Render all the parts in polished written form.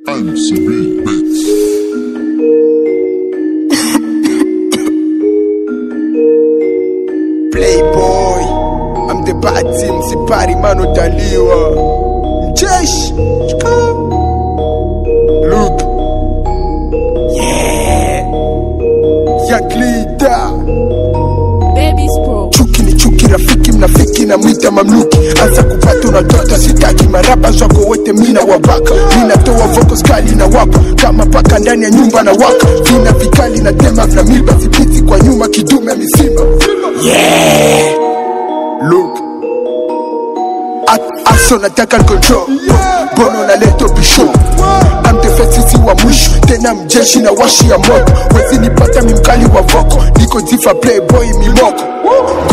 MCB Beats. Playboy, I'm the bad team, sipari mano daliwa. Mjeshi, look, yeah, Yaklita. Baby's Pro. Chuki ni chuki, rafiki mnafiki na mwita mamluki. Anza kupata unatota sitaki marapa zako wote mina wabaka. Mina toa vocals kali na wapa kama paka ndani ya nyumba na waka. Vina vikali na tema vina milba zipiti kwa nyuma kidume misima. Yeah, look, aso nataka control. Bono na leto bisho. I'm the first sisi wa mwisho. Tena mjeshi na washi ya moto. Wezi nipata mimkali wa voko. Niko zifa playboy mimoko.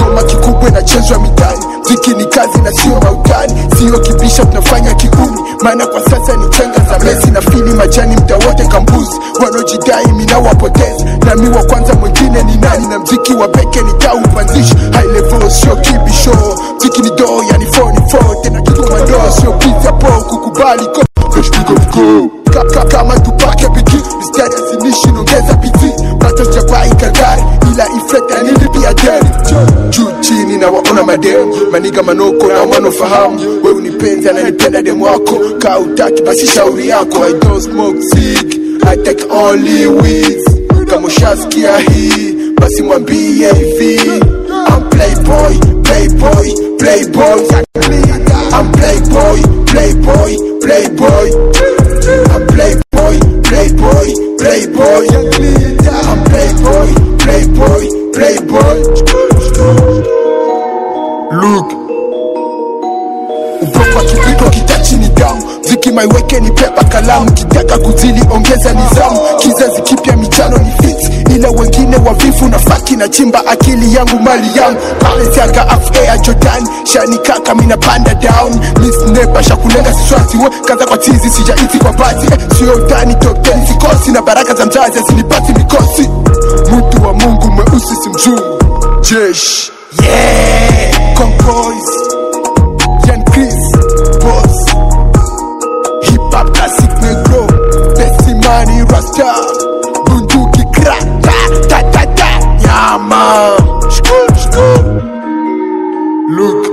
Goma kikubwe na chezwa mitani. Ziki ni kazi na sio mautani. Sio kibisha tunafanya kiumi. Maana kwa sasa ni chenga za mesi. Na fili majani mda wote kambuzi. Wanojidai mina wapoteza. Na miwa kwanza mwingine ni nani. Na mziki wa peke ni tau panzishi. High level sio kibisho. Mziki ni doo yani 4-4. Tena kiko mandoo sio pizza po. Kukubali ko kama tupake biki. Mistari asinishi nongeza biti. Mato jabai kagari. Ila ifleta nili pia deri. Juu chini na waona mademu. Maniga manoko na wanofahamu. We unipenzi ananipenda demu wako. Ka utaki basi shauri yako. I don't smoke cig, I take only weeds. Kama ushasikia hii basi mwambie hivi. I'm playboy, playboy, playboy. I'm playboy, playboy, playboy. I'm playboy, playboy, playboy. I'm playboy, playboy, playboy. Look, upopa kipiko kitachi ni damu. Ziki maiweke ni pepa kalamu. Kitaka kuzili ongeza nizamu. Kizazi kipya michano ni fix. Ila wengine wavifu na faki na chimba akili yangu mali yangu. Balenciaga Air Jordan. Shani kaka mina panda down. Miss Nepa shakulenga siswazi we. Kaza kwa tizi sija iti kwa bazi. Sio utani top 10 sikosi. Na baraka za mzazi asinipati mikosi. Mtu wa Mungu mweusi si mzungu. Jesh, yeah, Concoys, Jan Chris, Boss, Hip Hop Classic Negro, Besimani Rasta, Bunduki Crack, ta ta ta ta, yeah man, look.